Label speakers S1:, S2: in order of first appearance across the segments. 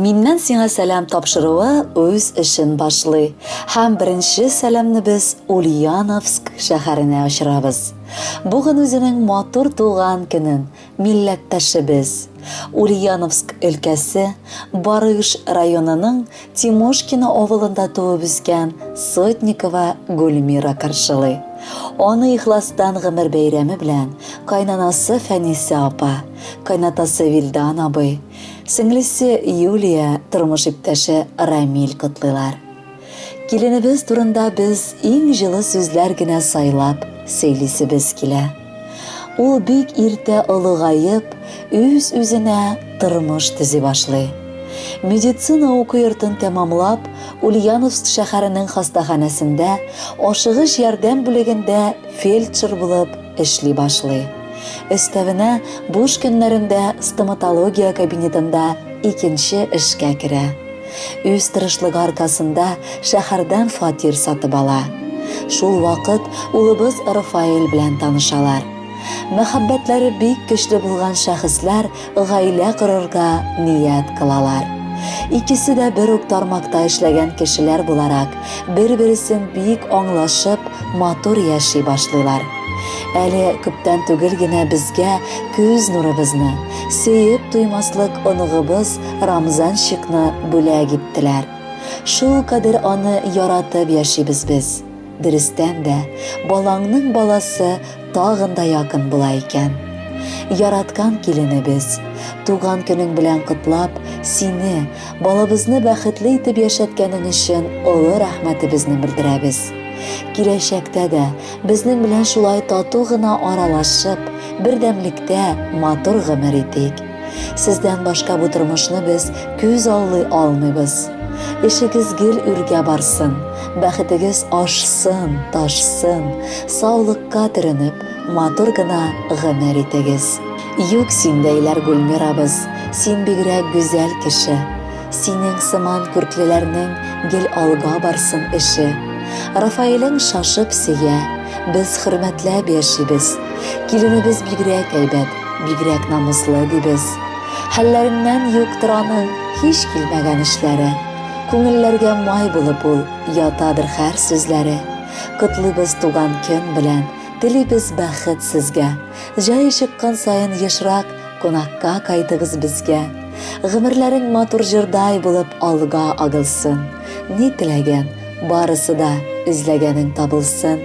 S1: Миннән сиңа сәлам тапшыруы үз эшен башлый. Һәм беренче сәламны без Ульяновск шәһәренә очырабыз. Бүген үзенең матур туган көнен милләттәшебез Ульяновск өлкәсе Барыш районының Тимошкино авылында туып үскән Сотникова Гульмира каршылый. Аны ихластан гомер бәйрәме белән кайнанасы Фәниса апа, кайнатасы Вилдан абый, сеңлесе Юлия, тормыш иптәше Рамил котлыйлар. Киленебез турында без иң җылы сүзләр генә сайлап сөйлисебез килә. Ул бик иртә олыгаеп, үз-үзенә тормыш төзи башлый. Медицина уку йортын тәмамлап, Ульяновск шәһәренең хастаханәсендә ашыгыч ярдәм бүлегендә фельдшер булып эшли башлый. Өстәвенә буш көннәрендә стоматология кабинетында икенче эшкә керә. Үз тырышлыгы аркасында шәһәрдән фатир сатып ала. Шул вакыт улыбыз Рафаэль белән танышалар. Мәхәббәтләре бик көчле булган шәхесләр гаилә корырга ният кылалар. Икесе дә бер үк тармакта эшләгән кешеләр буларак, бер-берсен бик аңлашып, матур яши башлыйлар. Әле күптән түгел генә безгә күз нурыбызны, сөеп туймаслык оныгыбыз Рамзанчикны бүләк иттеләр. Шул кадәр аны яратып яшибез без. Дөрестән дә, балаңның баласы тагын да якын була икән. Яраткан киленебез, туган көнең белән котлап, сине, балабызны бәхетле итеп яшәткәнең өчен олы рәхмәтебезне белдерәбез. Киләчәктә дә безнең белән шулай тату гына аралашып, бердәмлектә матур гомер итик. Сездән башка бу тормышны без күз аллый алмыйбыз. Эшегез гел үргә барсын, бәхетегез ашсын, ташсын, саулыкка төренеп, матур гына гомер итегез. Юк синдәйләр Гульмирабыз, син бигрәк гүзәл кеше. Синең сыман күрклеләрнең гел алга барсын эше. Рафаэлең шашып сөя, без хөрмәтләп яшибез. Киленебез бигрәк әйбәт, бигрәк намуслы дибез. Хәлләреннән юктыр аның һич килмәгән эшләре. Күңелләргә май булып ул ятадыр һәр сүзләре. Котлыйбыз туган көн белән, телибез бәхет сезгә. Җай чыккан саен ешрак кунакка кайтыгыз безгә. Гомерләрең матур җырдай булып алга агылсын. Ни теләгән, барысы да эзләгәнең табылсын.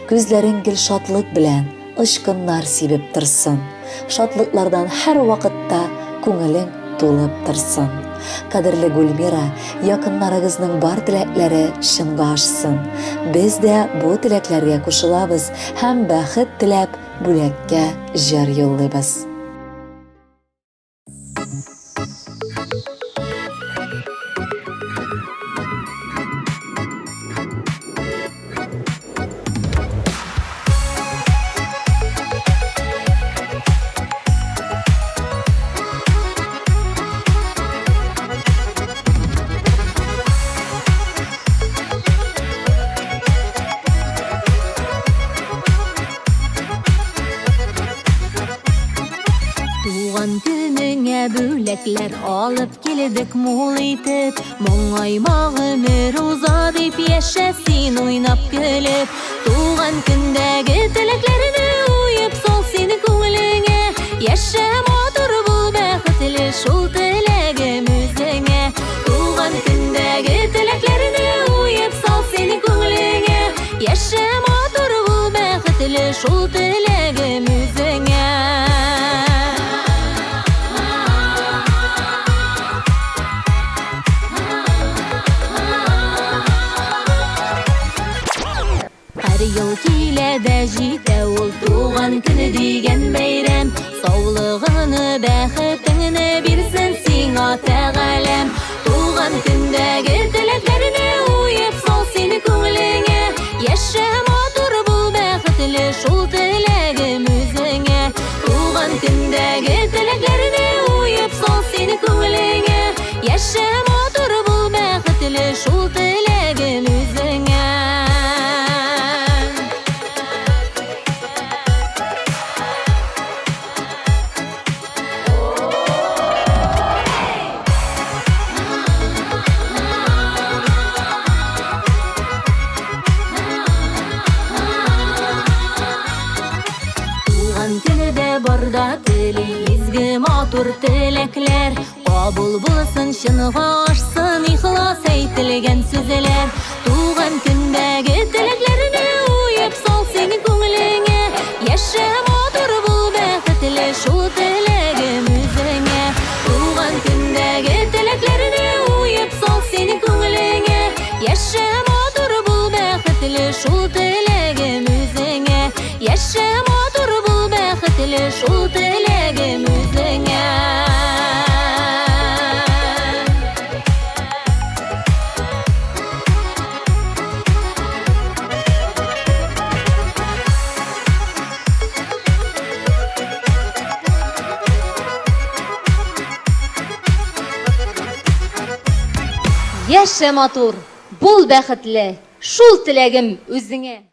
S1: Күзләрең гел шатлык белән ычкыннар сибеп торсын. Шатлыклардан һәр вакытта күңелең тулып торсын. Кадерле Гульмира, якыннарыгызның бар теләкләре чынга ашсын. Без дә бу теләкләргә кушылабыз һәм бәхет теләп бүләккә җыр юллыйбыз.
S2: Бүләкләр алып килдек мул итеп, моңайма гомер уза дип яшә син уйнап көлеп. Туган көндәге теләкләрне уеп сал син күңелеңә, яшә матур бул бәхетле шул теләгем үзеңә. Туган көндәге теләкләрне уеп сал син күңелеңә, яшә матур бул бәхетле шул теләгем үзеңә. Ел килә дә җитә ул туган көне дигән бәйрәм. Саулыгыны, бәхетеңне бирсен сиңа Тәгаләм. Туган көндәге теләкләрне уеп сал син күңелеңә, яшә матур бул бәхетле шул теләгем үзеңә. Туган көндәге теләкләрне уеп сал син күңелеңә, яшә матур бул бәхетле шул теләгем үзеңә. матур теләкләр, кабул булсын, чынга ашсын, ихлас әйтелгән сүзләр. Туган көндәге теләкләрне уеп сал синең күңелеңә, яшә матур бул, бәхетле шул теләгем үзеңә. Туган көндәге теләкләрне уеп сал синең күңелеңә, яшә матур бул, бәхетле шул теләгем үзеңә. Яшә матур бул, бәхетле шул теләгем үзеңә.
S3: Яшә матур, бул бәхетле, шул теләгем үзеңә.